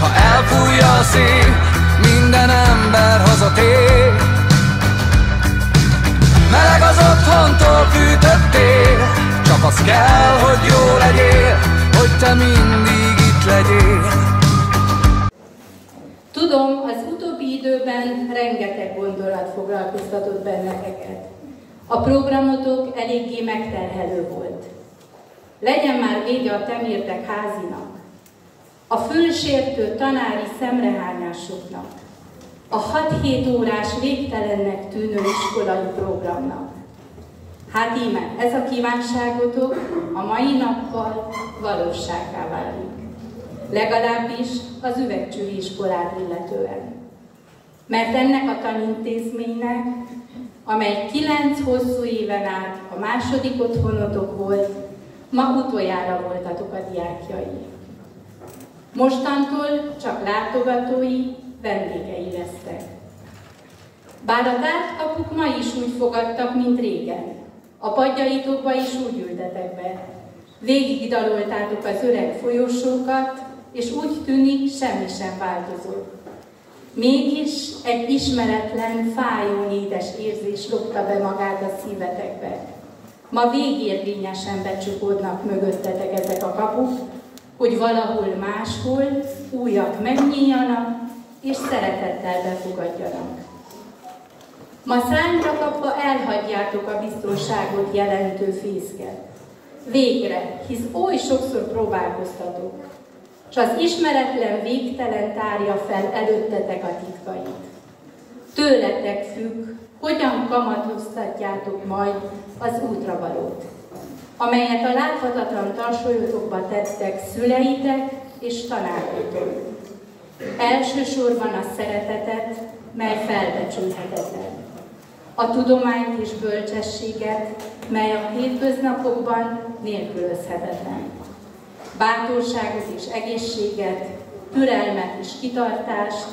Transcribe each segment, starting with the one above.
ha elfújja a szél, minden ember hazatér. Meleg az otthontól fűtött tél, csak az kell, hogy jó legyél, hogy te mindig itt legyél. Tudom, az utóbbi időben rengeteg gondolat foglalkoztatott benneteket. A programotok eléggé megterhelő volt. Legyen már vége a temérdek házinak, a fülsértő tanári szemrehányásoknak, a 6-7 órás végtelennek tűnő iskolai programnak. Hát íme, ez a kívánságotok a mai nappal valósággá válik. Legalábbis az üvegcsői iskolát illetően. Mert ennek a tanintézménynek, amely 9 hosszú éven át a második otthonotok volt, ma utoljára voltatok a diákjai. Mostantól csak látogatói, vendégei lesztek. Bár a tártkapuk ma is úgy fogadtak, mint régen, a padjaitokba is úgy ültetek be. Végig daloltátok az öreg folyosókat, és úgy tűnik, semmi sem változott. Mégis egy ismeretlen, fájó, édes érzés lopta be magát a szívetekbe. Ma végérvényesen becsukódnak mögöttetek ezek a kapuk, hogy valahol máshol újak megnyíljanak, és szeretettel befogadjanak. Ma szárnyra kapva elhagyjátok a biztonságot jelentő fészket. Végre, hisz oly sokszor próbálkoztatok, és az ismeretlen végtelen tárja fel előttetek a titkait. Tőletek függ, hogyan kamatoztatjátok majd az útravalót, amelyet a láthatatlan tarsolyotokba tettek szüleitek és tanárotok. Elsősorban a szeretetet, mely felbecsülhetetlen. A tudományt és bölcsességet, mely a hétköznapokban nélkülözhetetlen. Bátorságot és egészséget, türelmet és kitartást,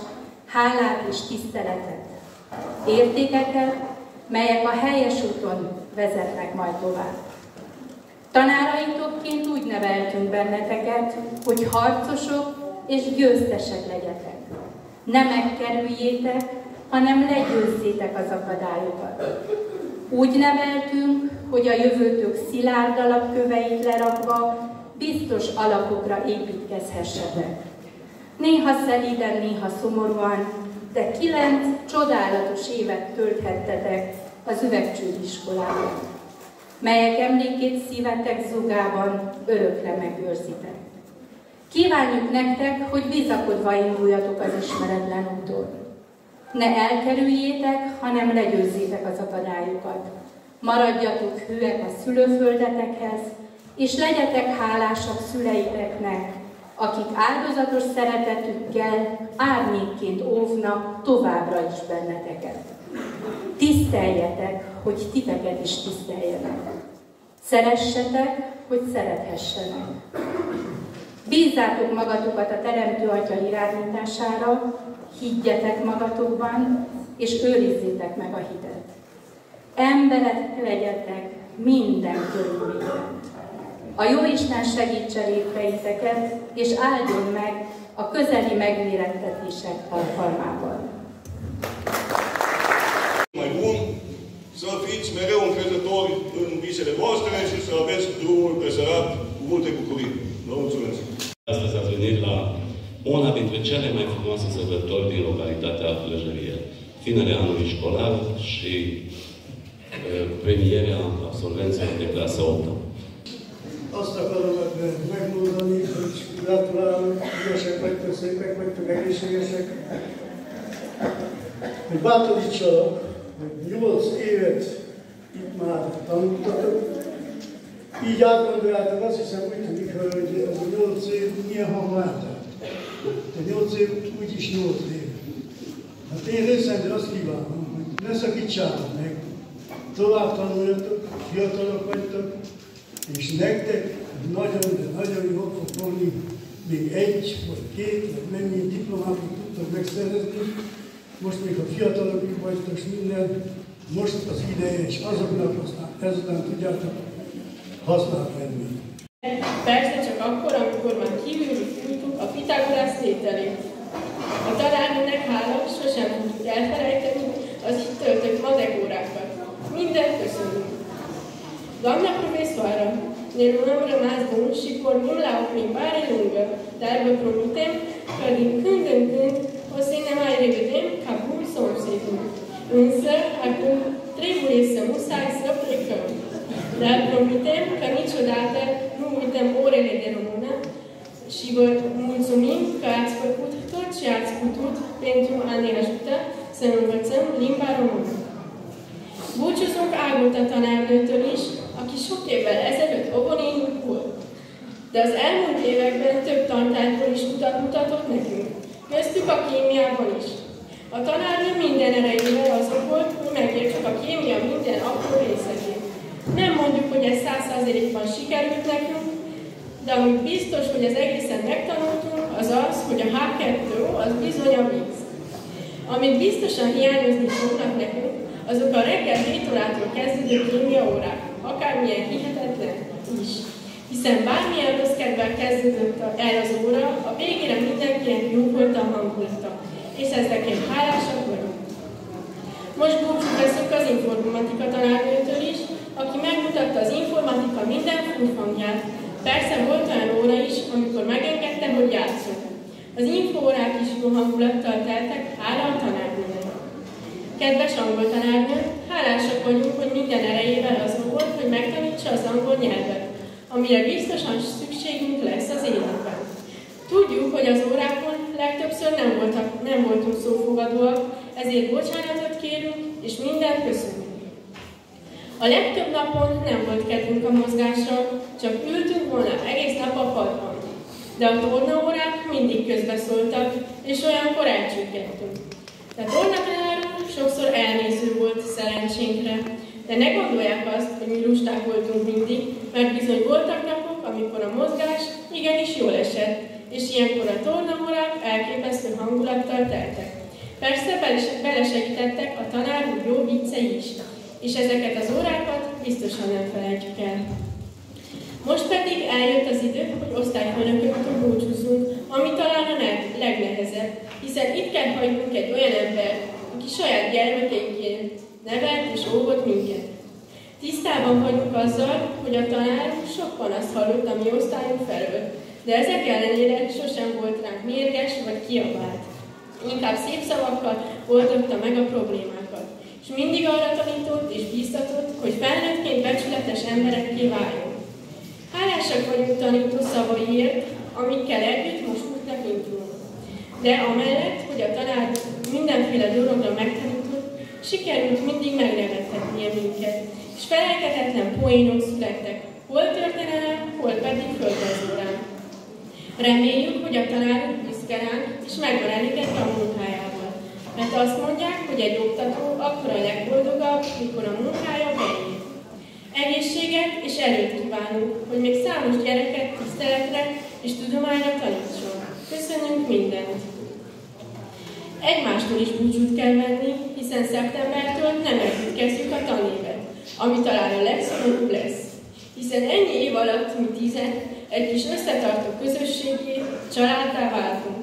hálát és tiszteletet. Értékeket, melyek a helyes úton vezetnek majd tovább. Tanáraitokként úgy neveltünk benneteket, hogy harcosok és győztesek legyetek. Ne megkerüljétek, hanem legyőzzétek az akadályokat. Úgy neveltünk, hogy a jövőtök szilárd alapköveit lerakva biztos alapokra építkezhessetek. Néha szelíden, néha szomorúan, de 9 csodálatos évet tölthettetek az üvegcsői iskolában, melyek emlékét szívetek zugában örökre megőrzitek. Kívánjuk nektek, hogy bizakodva induljatok az ismeretlen úton. Ne elkerüljétek, hanem legyőzzétek az akadályokat. Maradjatok hűek a szülőföldetekhez, és legyetek hálásak szüleiteknek, akik áldozatos szeretetükkel árnyékként óvnak továbbra is benneteket. Tiszteljetek, hogy titeket is tiszteljenek. Szeressetek, hogy szerethessenek. Bízzátok magatokat a Teremtő Atya irányítására, higgyetek magatokban, és őrizzétek meg a hitet. Emberek legyetek minden körülményben. A Jóisten segítse létreiteket, és áldjon meg a közeli megmérettetések alkalmával. Mai bun, să fiți mereu încrezători în visele voastre și să aveți drumul presărat cu multe bucurii. Vă mulțumesc! Astăzi ați venit la una dintre cele mai frumoase sărbători din localitatea Plăjărie, finele anului școlar și premierea absolvenților de clasa 8. Azt akarom megmondani, hogy gratulálok, ügyesek vagytok, szépek vagytok, egészségesek. Hogy bátorítsalak, hogy 8 évet itt már tanultatok. Így átgondoljátok, azt hiszem úgy tűnik, hogy ez a 8 év milyen hamar eltelt. A 8 év úgyis 8 év. Hát én részemről azt kívánom, hogy ne szakítsátok meg, tovább tanuljatok, fiatalok vagytok, és nektek nagyon, de nagyon jól fog volni még 1 vagy 2, vagy mennyi diplomátot tudtok megszerezni. Most még a fiatalok vagytok, és minden, most az ideje, és azoknak aztán ezután tudjátok használni. Persze csak akkor, amikor már kívülről fújtuk a Pitagorasz tételét. A tanárnőnek hála, sosem tudjuk elfelejteni az itt töltött madegórákat. Mindent köszönünk. Glavna profesora, nel unor rămas bun și pornim la o plimbare lungă, dar vă promitem că din când în când o să ne mai revedem ca bun somsedul. Însă, acum trebuie să musai să plecăm. Dar promitem că niciodată nu uităm orele de română și vă mulțumim că ați făcut tot ce ați putut pentru a ne ajuta să învățăm limba română. Búcsúzunk Ágota tanárnőtől is, aki sok évvel ezelőtt óvonénünk volt. De az elmúlt években több tantárgyból is utat mutatott nekünk, köztük a kémiában is. A tanárnő minden erejével azon volt, hogy megértsük a kémia minden apró részletét. Nem mondjuk, hogy ez 100%-ban sikerült nekünk, de ami biztos, hogy az egészen megtanultunk, az az, hogy a H2O az bizony a víz. Amit biztosan hiányozni fognak nekünk, azok a reggel 7 órától kezdődő kémia órák, akármilyen hihetetlen is. Hiszen bármilyen rossz kedvel kezdődött el az óra, a végére mindenkinek jó volt a hangulata, és ezekért hálásak vagyunk. Most búcsút veszünk az informatika tanárnőtől is, aki megmutatta az informatika minden furfangját. Persze volt olyan óra is, amikor megengedte, hogy játszunk. Az infóórák is jó hangulattal teltek, hála a tanárnőnek. Kedves angol tanárnő, hálásak vagyunk, hogy minden erejével azon volt, hogy megtanítsa az angol nyelvet, amire biztosan szükségünk lesz az életben. Tudjuk, hogy az órákon legtöbbször nem voltunk szófogadóak, ezért bocsánatot kérünk, és mindent köszönünk. A legtöbb napon nem volt kedvünk a mozgásra, csak ültünk volna egész nap a padban. De a tornaórák mindig közbeszóltak, és olyankor elcsüggettünk. De a tornatanár sokszor elnéző volt szerencsénkre, de ne gondolják azt, hogy mi lusták voltunk mindig, mert bizony voltak napok, amikor a mozgás igenis jól esett, és ilyenkor a tornaórák elképesztő hangulattal teltek. Persze belesegítettek a tanár jó viccei is, és ezeket az órákat biztosan nem felejtjük el. Most pedig eljött az idő, hogy osztályfőnökünktől búcsúzzunk, ami talán a legnehezebb, hiszen itt kell hagynunk egy olyan embert, aki saját gyermekeinkért nevelt és óvott minket. Tisztában vagyunk azzal, hogy a tanár sok panaszt hallott a mi osztályunk felől, de ezek ellenére sosem volt ránk mérges vagy kiabált. Inkább szép szavakkal oldotta meg a problémákat, és mindig arra tanított és bíztatott, hogy felnőttként becsületes emberekké váljunk. Hálásak vagyunk tanító szavaiért, amikkel együtt most útnak indulunk. De amellett, hogy a tanár mindenféle dologra megtanított, sikerült mindig megnevettetnie minket, és felejthetetlen poénok születtek, hol történelem, hol pedig földrajzórán. Reméljük, hogy a tanárunk büszke ránk, és megvan elégedve a munkájával. Mert azt mondják, hogy egy oktató akkor a legboldogabb, mikor a munkája beér. Egészséget és erőt kívánunk, hogy még számos gyereket tiszteletre és tudományra tanítson. Köszönünk mindent! Egymástól is búcsút kell venni, hiszen szeptembertől nem együtt kezdjük a tanévet, ami talán a legszomorúbb lesz. Hiszen ennyi év alatt mi 10 egy kis összetartó közösségé, családdá váltunk.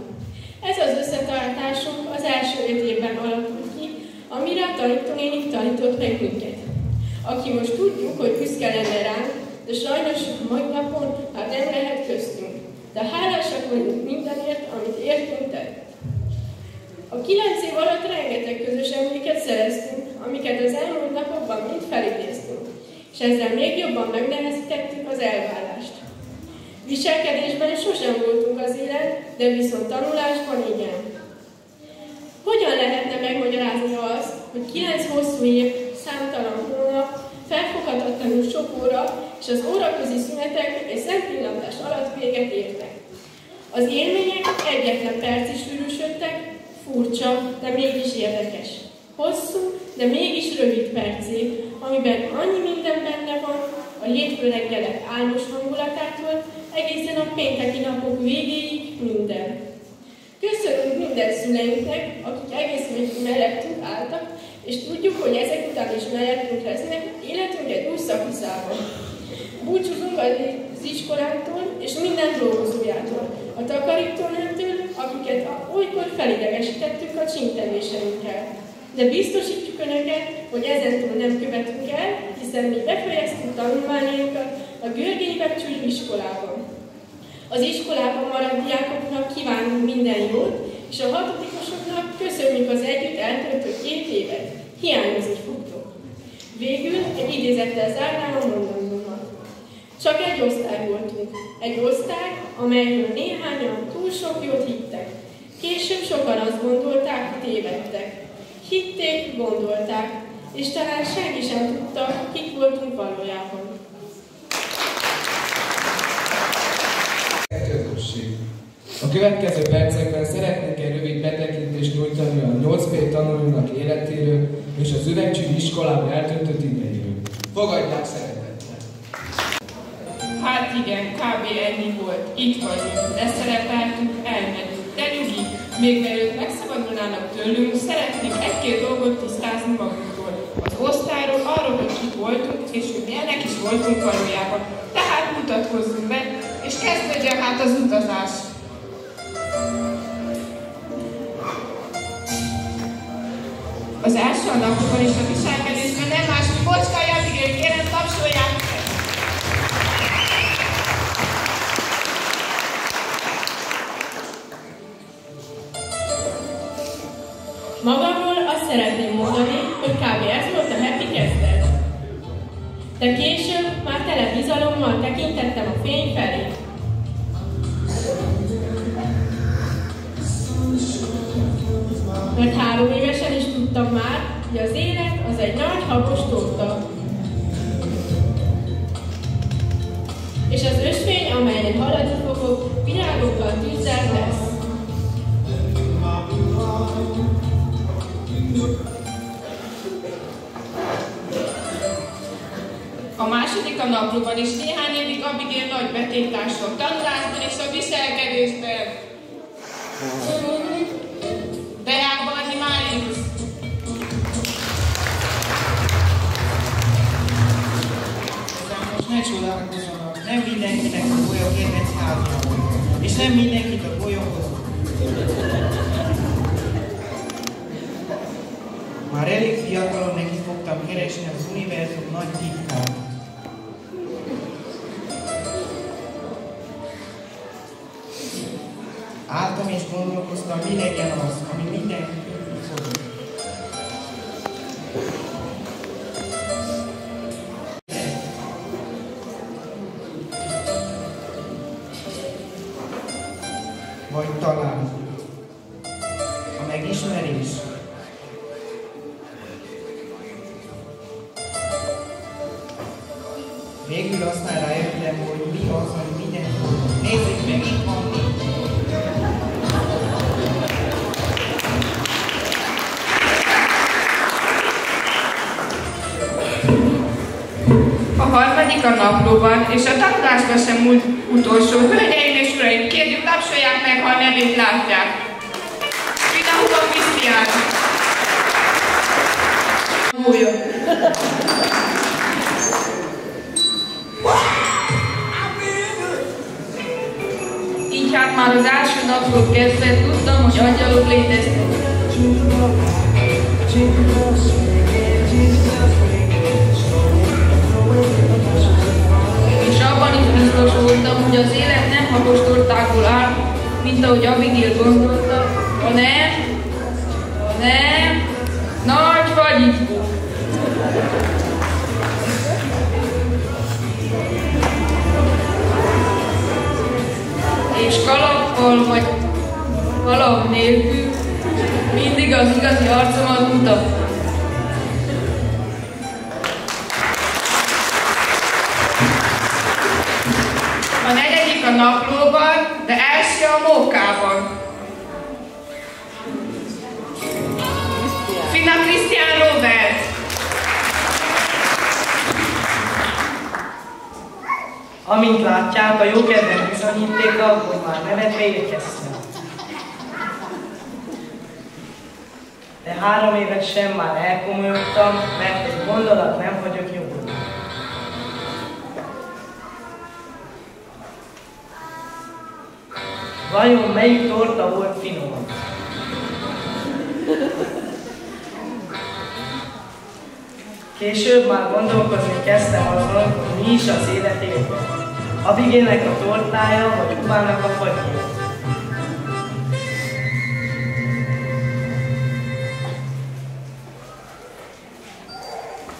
Ez az összetartásunk az első 5 évben alakult ki, amire a tanítónénik tanított meg minket. Aki most tudjuk, hogy büszke lenne ránk, de sajnos mai napon már nem lehet köztünk. De hálásak vagyunk mindenért, amit értünk tett. A 9 év alatt rengeteg közös emléket szereztünk, amiket az elmúlt napokban mind felidéztünk, és ezzel még jobban megnehezítettük az elválást. Viselkedésben sosem voltunk az élen, de viszont tanulásban igen. Hogyan lehetne megmagyarázni azt, hogy 9 hosszú év, számtalan hónap, felfoghatatlanul sok óra és az óraközi szünetek egy szempillantás alatt véget értek? Az élmények egyetlen percig sűrűsödtek, furcsa, de mégis érdekes. Hosszú, de mégis rövid percé, amiben annyi minden benne van, a hétfő reggelek álmos hangulatától, egészen a pénteki napok végéig minden. Köszönünk minden szüleinknek, akik egész mellettünk álltak, és tudjuk, hogy ezek után is mellettünk lesznek életünk egy új szakaszában. Búcsúzunk az iskolától és minden dolgozójától, a takarítónőtől, akiket olykor felidegesítettük a csintevéseünkkel. De biztosítjuk Önöket, hogy ezentúl nem követünk el, hiszen mi befejeztük tanulmányainkat a Görgényi Bekcsúlyú iskolában. Az iskolában maradt diákoknak kívánunk minden jót, és a hatodikosoknak köszönjük az együtt eltöltött 2 évet. Hiányozni fogtok. Végül egy idézettel zárnám a mondandómat. Csak egy osztály voltunk. Egy osztály, amelyről néhányan túl sok jót hittek. Később sokan azt gondolták, hogy tévedtek. Hitték, gondolták, és talán senki sem tudta, kik voltunk valójában. A következő percekben szeretnék egy rövid betekintést nyújtani a 8B tanulónak életéről és az Üvegcsúly iskolában eltöltött idejéről. Fogadják szeretettel! Hát igen, kb. Ennyi volt. Itt vagyunk, leszerepeltünk, elmentünk. De nyugi, még mielőtt megszabadulnának tőlünk, szeretnék 1-2 dolgot tisztázni magunktól. Az osztályról, arról, hogy kik voltunk, és hogy milyenek is voltunk valójában. Tehát mutatkozzunk be, és kezdődjön hát az utazás. Az első a napokban és a viselkedésben nem más, hogy Bocskai Abigail, kérem, tapsolják meg! Magamról azt szeretném mondani, hogy kb. Ez volt a happy kezdet. De később már tele bizalommal tekintettem a fény felé. Mert 3 évesen is tudtam már, hogy az élet az egy nagy habos torta. És az ösvény, amelyen haladni fogok, virágokkal tűzzel lesz. A második a naplóban is néhány évig Abigail nagy betétás volt tanulásban és a viselkedésben. Deákban Animálius. Most ne csodálkozzanak, nem mindenkinek a bolyok kedvenc házja volt, és nem mindenkit a bolyokhoz. Már elég fiatalon neki fogtam keresni az univerzum nagy titkát. Álltam és gondolkoztam, mi legyen az, ami mindenki fog. Vagy talán a megismerés. Végül aztán rájöttem, hogy mi az, ami minden. Nézzük meg, itt van mi. A harmadik a naplóban, és a tanulásban sem múlt utolsó. Hölgyeim és uraim, kérjük, tapsolják meg, ha a nevét látják. Vidahúton Krisztián. Így hát már az első napról kezdve tudtam, hogy angyalok léteznek. És abban is biztos voltam, hogy az élet nem habos tortákból áll, mint ahogy Abigail gondolta, hanem nagy fagyizból. És kalappal vagy kalap nélkül mindig az igazi arcomat mutatta. A negyedik a naplóban, de első a mókában. Finna Krisztián Robert. Amint látják, a jókedvem bizonyítéka, hogy már nevetve érkeztem. De 3 évet sem már elkomolyodtam, mert egy gondolat nem hagyok nyugodni. Vajon melyik torta volt finomabb? Később már gondolkozni kezdtem azon, hogy mi is az élet értelme. Abigének a tortája, vagy Hubának a fagyja.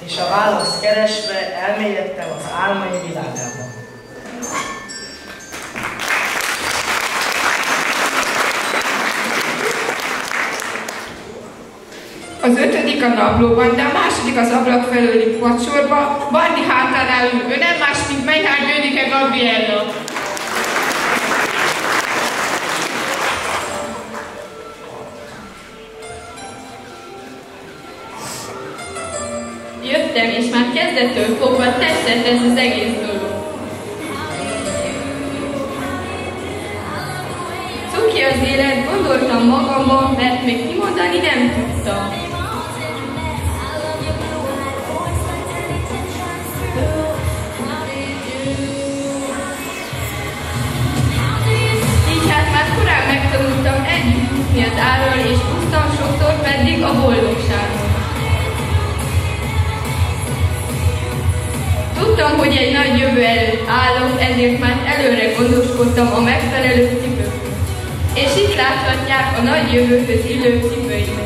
És a választ keresve elmélyedtem az álmai világába. Az 5. a naplóban, de a 2. az ablak felőli padsorba, Barni hátánál ül, ő nem más, mint Meinhard Bödike Gabriella. Jöttem, és már kezdettől fogva tetszett ez az egész dolog. Cuki az élet, gondoltam magamban, mert még kimondani nem tudtam. Így hát már korán megtanultam együtt jutni az árral, és úsztam sokszor pedig a boldogságon. Tudtam, hogy egy nagy jövő előtt állok, ezért már előre gondoskodtam a megfelelő cipőkről. És itt láthatják a nagy jövőhöz illő cipőimet.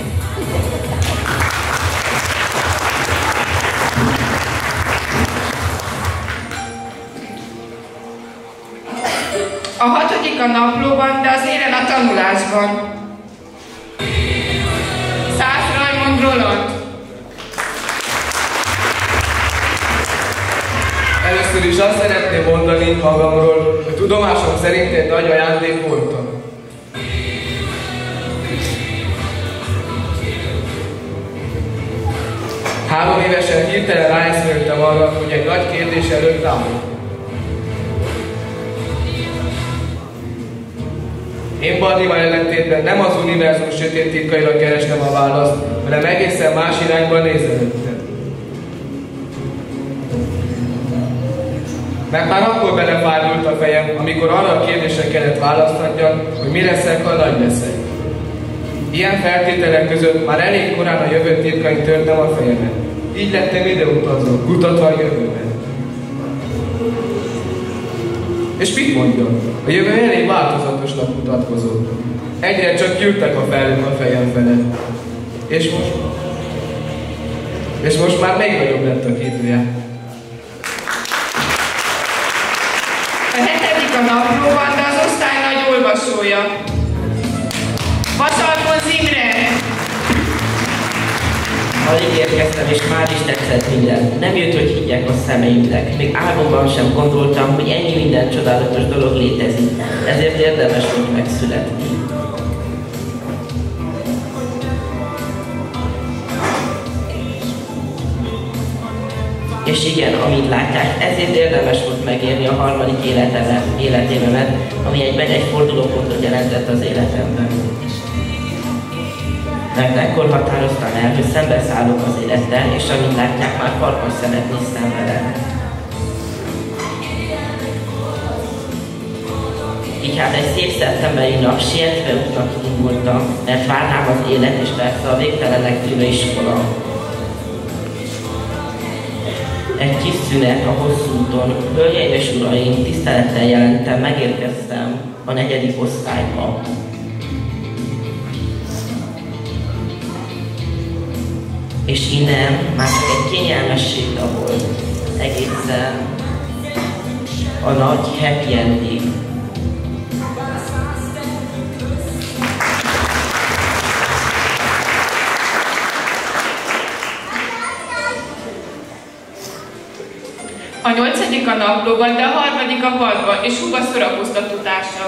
A 6. a naplóban, de az élen a tanulásban. Szász Rajmond Roland. Először is azt szeretném mondani magamról, hogy tudomásom szerint egy nagy ajándék voltam. 3 évesen hirtelen ráeszméltem arra, hogy egy nagy kérdés előtt állok. Én Barnival ellentétben nem az univerzum sötét titkaira kerestem a választ, hanem egészen más irányba nézelődtem. Mert már akkor belefájdult a fejem, amikor arra a kérdésre kellett választ adjam, hogy mi leszek, ha nagy leszek. Ilyen feltételek között már elég korán a jövő titkain törtem a fejemet. Így lettem ideutazó, kutatva a jövőben. És mit mondjam? A jövő elég változatosnak mutatkozott. Egyre csak gyűltek a felhők a fejem felett. És most már még nagyobb lett a képűje. A 7. a naplóban, de az osztály nagy olvasója. Vasalkon Imre! Alig érkeztem, és már is tetszett minden. Nem jött, hogy higgyek a szemeimnek. Még álmomban sem gondoltam, hogy ennyi minden csodálatos dolog létezik. Ezért érdemes volt megszületni. És igen, amit látják, ezért érdemes volt megérni a 3. életévemet, ami egy fordulópontot jelentett az életemben. Mert ekkor határoztam el, hogy szembeszállok az élettel, és amint látják, már farkas szemet néztem vele. Így hát egy szép szeptemberi nap sietve útnak indultam, mert várnám az élet és persze a végtelenek tűnő iskola. Egy kis szünet a hosszú úton, hölgyeim és uraim, tisztelettel jelentem, megérkeztem a 4. osztályba. És innen már csak egy kényelmes séta volt, egészen a nagy happy endig. A 8. a naplóban, de a 3. a padban, és Huba szórakoztató társa.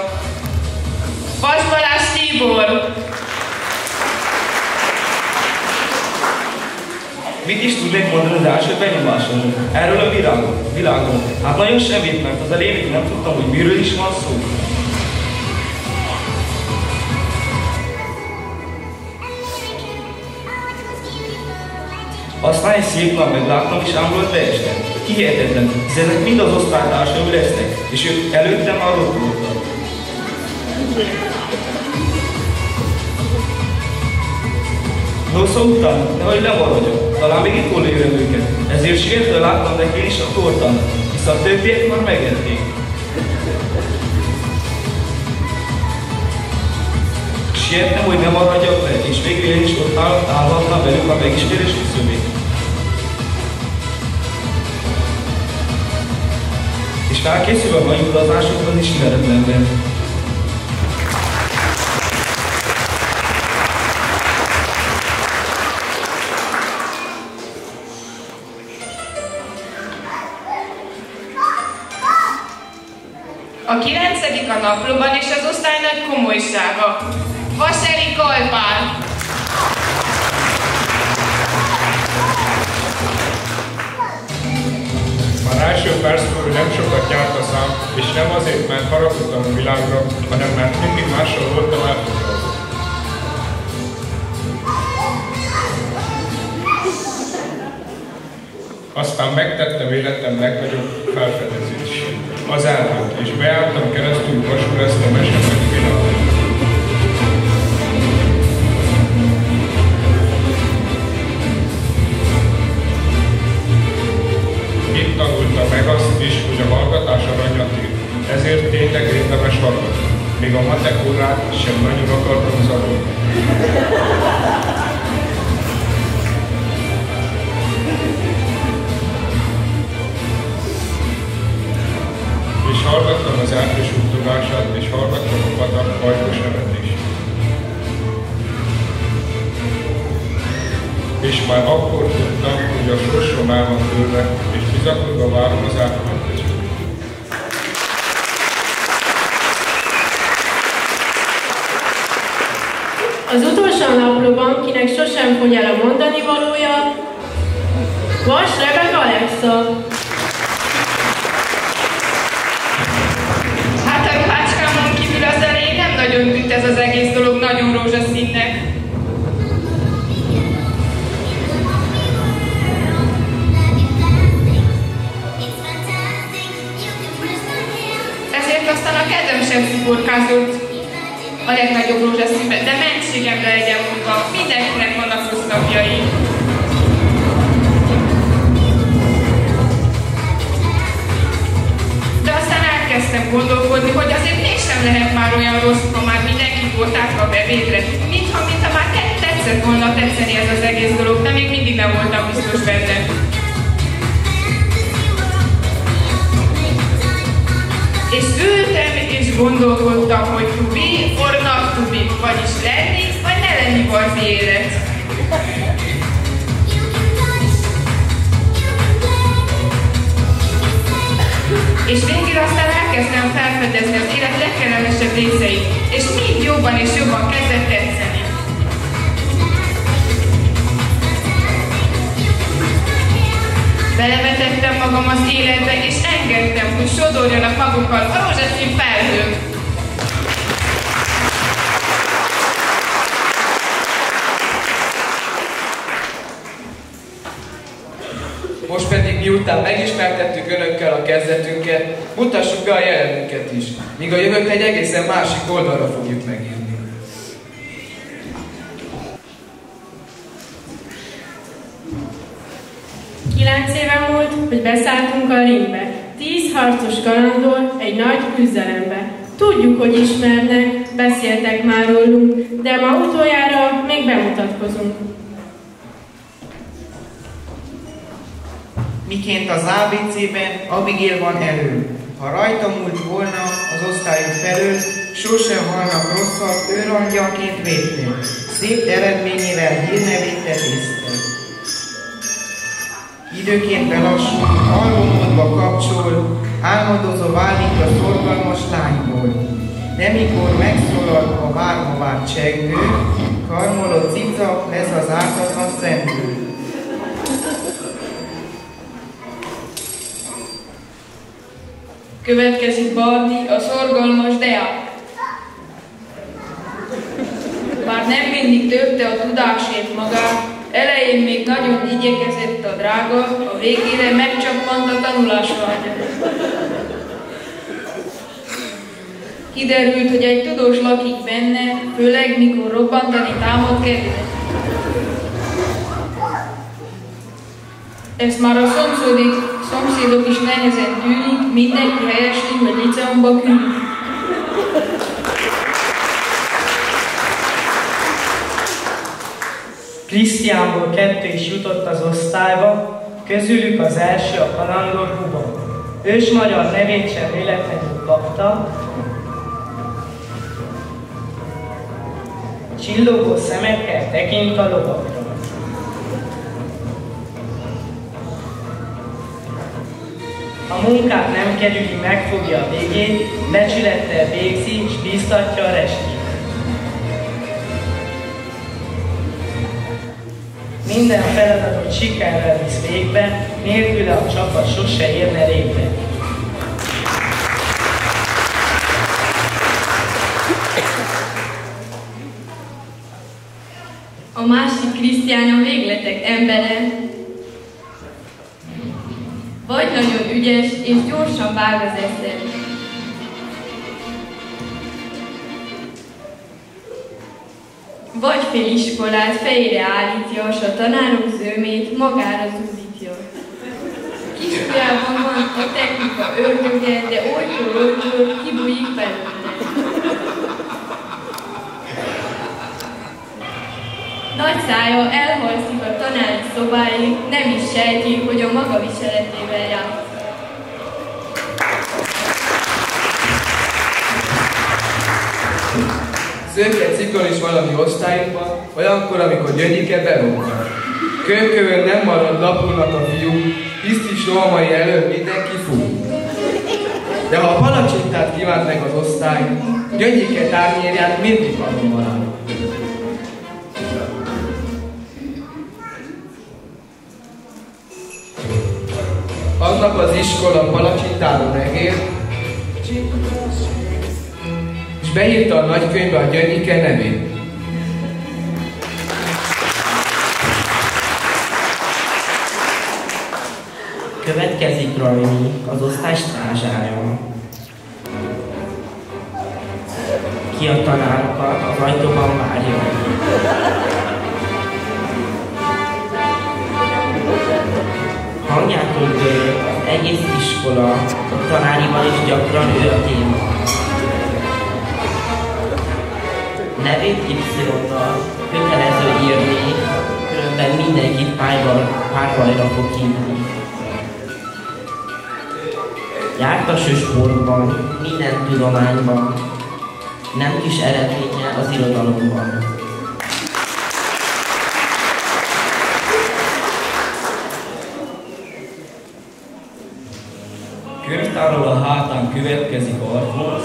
Vas Balázs Tibor! Mit is tudnék mondani az első benyomásomról? Erről a világon. Hát nagyon semmit, mert az elején nem tudtam, hogy miről is van szó. Aztán egy szép nap megláttam, és ám volt teljesen. Hihetetlen, hisz ezek mind az osztálytársaim lesznek, és ők előttem már ott voltak. No, szóltam, nehogy lemaradjak, talán még itt érem őket. Ezért sikertől láttam neki én is a tortán, hisz a többiek már megették. Siettem, hogy ne maradjak le, és végül én is ott állhattam velük a megismerés küszöbét. És felkészül a mai utazásokban ismeretlenben. A 9. a naplóban és az osztály nagy komolysága. Vaseri Kalpár. Már első perctől nem sokat járt a szám, és nem azért, mert haragudtam a világra, hanem mert mindig mással voltam elfoglalva. Aztán megtettem életem legnagyobb felfedezését. Az elmúlt, és bejártam keresztül vasul ezt a mesemett világot. Itt tanultam meg azt is, hogy a hallgatás aranyat ír. Ezért tényleg érdemes hallgatni. Még a matek órát sem nagyon akartam zavarni. És hallgattam az erdő suttogását, és hallgattam a patak hajtos nevetését. És már akkor tudtam, hogy a sorsom el van tőle, és bizakodva várom az átmentést. Az utolsó naplóban, kinek sosem fogy el a mondani valója, Vas Rebek Alexa. Hát a ruhácskámon kívül az elején nem nagyon tűnt ez az egész dolog nagyon rózsaszínnek. Ezért aztán a kedvem sem sziporkázott a legnagyobb rózsaszínbe, de mentségemre legyen mondva, mindenkinek vannak rossz napjai. De aztán elkezdtem gondolkodni, hogy azért mégsem lehet már olyan rossz, ha már mindenki volták a bevédre. Mintha már tetszett volna tetszeni ez az egész dolog, de még mindig nem voltam biztos benne. És ültem és gondolkodtam, hogy to be or not to be, vagyis lenni vagy ne lenni Barbie élet. És végül aztán elkezdtem felfedezni az élet legkellemesebb részeit, és mind jobban és jobban kezdett tetszeni. Belevetettem magam az életbe, és engedtem, hogy sodorjanak magukkal a rózsaszín felhők. Most pedig miután megismertettük önökkel a kezdetünket, mutassuk be a jelenünket is, míg a jövőt egy egészen másik oldalra fogjuk megírni. Éve múlt, hogy beszálltunk a ringbe. 10 harcos kalandor egy nagy küzdelembe. Tudjuk, hogy ismernek, beszéltek már rólunk, de ma utoljára még bemutatkozunk. Miként az ABC-ben Abigail van elő. Ha rajta múlt volna az osztályunk felől, sosem halnak rosszat, őrangyaként védte. Szép eredményével hírnevét tetézte. Időként belassul, alvómódba kapcsol, álmodozó válik a szorgalmas lányból. De mikor megszólal a várma csengő, karmoló cica lesz az ártatlan szemből. Következik Barbie, a szorgalmas Dea. Bár nem mindig tőtte a tudásért magát, elején még nagyon igyekezett a drága, a végére megcsappant a tanulásvágya. Kiderült, hogy egy tudós lakik benne, főleg mikor robbantani támad kerület. Ezt már a szomszédok is nehezen tűrik, mindenki helyesli, hogy liceumba küldik. Krisztiánból 2 is jutott az osztályba, közülük az első a Kalandor Huba. Ős magyar nevét sem véletlenül kapta. Csillogó szemekkel tekint a lovakra. A munkát nem kerüli, megfogja a végét, becsülettel végzi, és bíztatja a restét. Minden feladatot sikerrel visz végbe, nélküle a csapat sose érne régbe. A másik Krisztián a végletek embere. Vagy nagyon ügyes és gyorsan vág az eszed. Vagy fél iskolát fejére állítja, s a tanárok zömét magára zúdítja. Kisfiában van a technika ördöge, de olykor kibújik belőle. Nagy szája elhalszik a tanári szobáig, nem is sejti, hogy a maga viseletével játszik. Szőke cikon is valami osztályunkban, olyankor, amikor Gyöngyike berobban. Könkövön nem marad lapulnak a fiú, tisztis rohamai előtt mindenki fut. De ha a palacsintát kívánt meg az osztály, Gyöngyike tárnyérját mindig adom marad. Aznap az iskola palacsintáról megért, és beírta a nagykönyvbe a Gyöngyike nevét. Következik Rajni, az osztály stázsája. Ki a tanárokat az ajtóban várja. Hangjától dől az egész iskola, a tanáriban is gyakran ő a téma. Nevét Y-nal kötelező írni, különben mindenkit párbajra fog hívni. Jártas ő sportban, minden tudományban, nem kis eredménye az irodalomban. Könyvtárról a hátán következik arcos.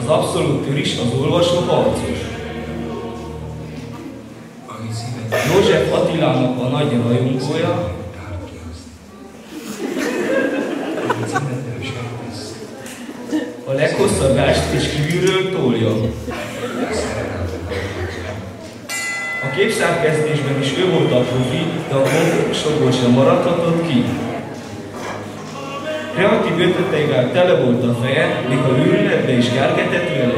Az abszolút turist, az olvasó harcos. József Attilának a nagy rajongója. A leghosszabb verset is kívülről tolja. A képszerkesztésben is ő volt a profi, de a konkursokból sem maradhatott ki. Kreatív ötleteivel tele volt a feje, még a őrületbe is gergetett vele.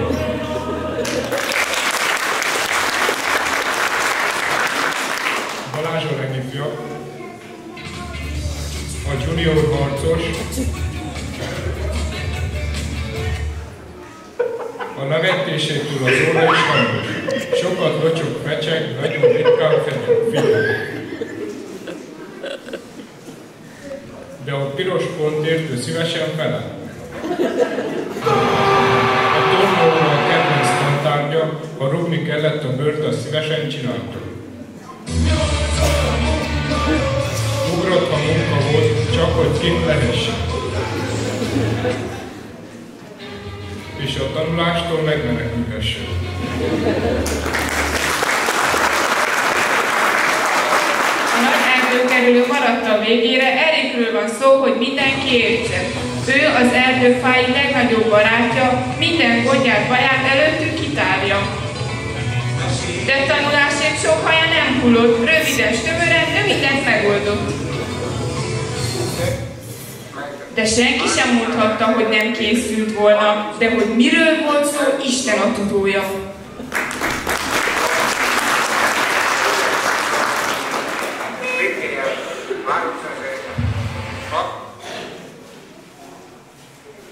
Balázs a legifja, a junior harcos, a nevetésétől az óra is hangos. Sokat locsog, fecseg, nagyon ritkán figyel. De a piros pontért ő szívesen felel. A tornóra a kedvenc tantárgya, ha rúgni kellett a bőrt, azt szívesen csinálta. Ugrott, ha munka volt, csak hogy kint lehessen. És a tanulástól megmenekülhessen. A nagy erdőkerülő maradt a végére, Erikről van szó, hogy mindenki értse. Ő az erdőfái legnagyobb barátja, minden gondját, baját előttük kitárja. De tanulásért sok haja nem hullott, röviden, tömören, de mindent megoldott. De senki sem mondhatta, hogy nem készült volna, de hogy miről volt szó, Isten a tudója.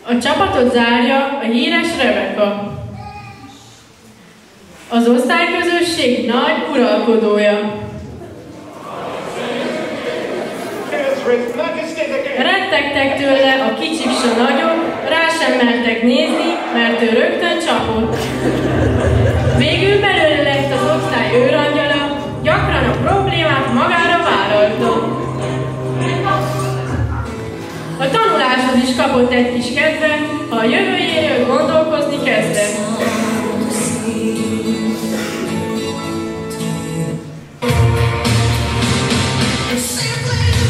A csapatot zárja a híres Rebeka, az osztályközösség nagy uralkodója. Rettegtek tőle a kicsik s a nagyok, rá sem mertek nézni, mert ő rögtön csapott. Végül belőle lett az osztály őrangyala, gyakran a problémát magára vállalta. A tanuláshoz is kapott egy kis kedvet, ha a jövőjéről gondolkozni kezdett.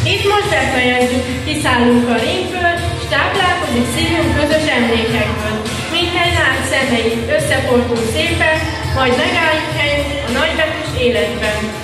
Itt most befejezzük, kiszállunk a rémből, s táplálkozik szívünk közös emlékekből. Mindhány láng szemeit összeportul szépen, majd megálljuk helyünk a nagybetűs életben.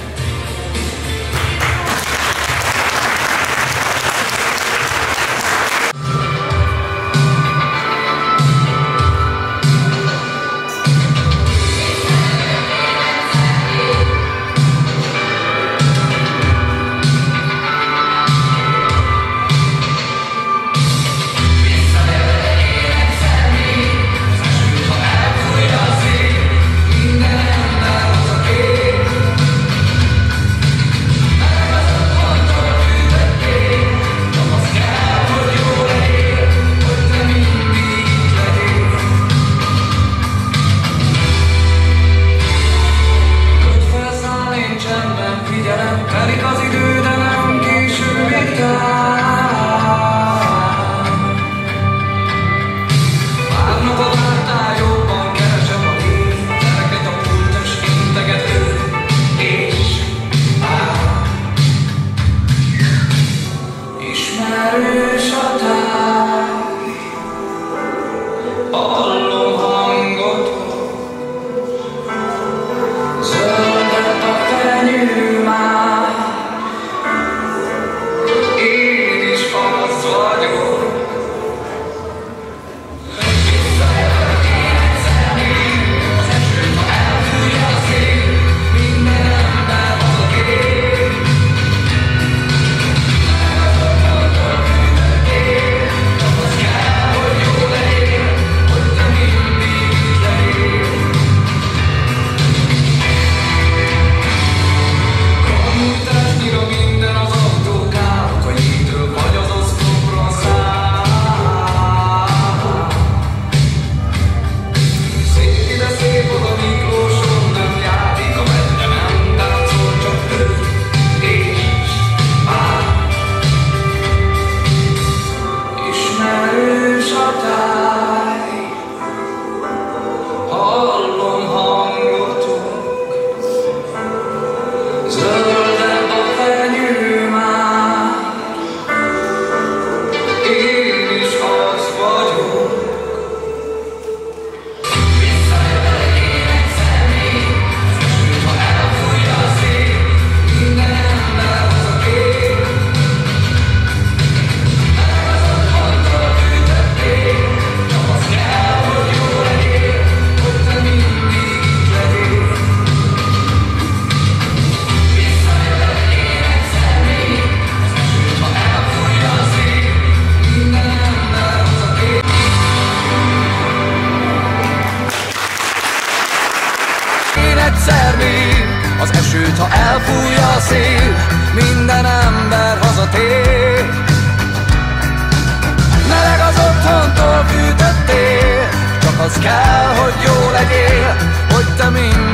Az esőt, ha elfújja a szél, minden ember hazatér. Meleg az otthontól fűtöttél, csak az kell, hogy jó legyél, hogy te mind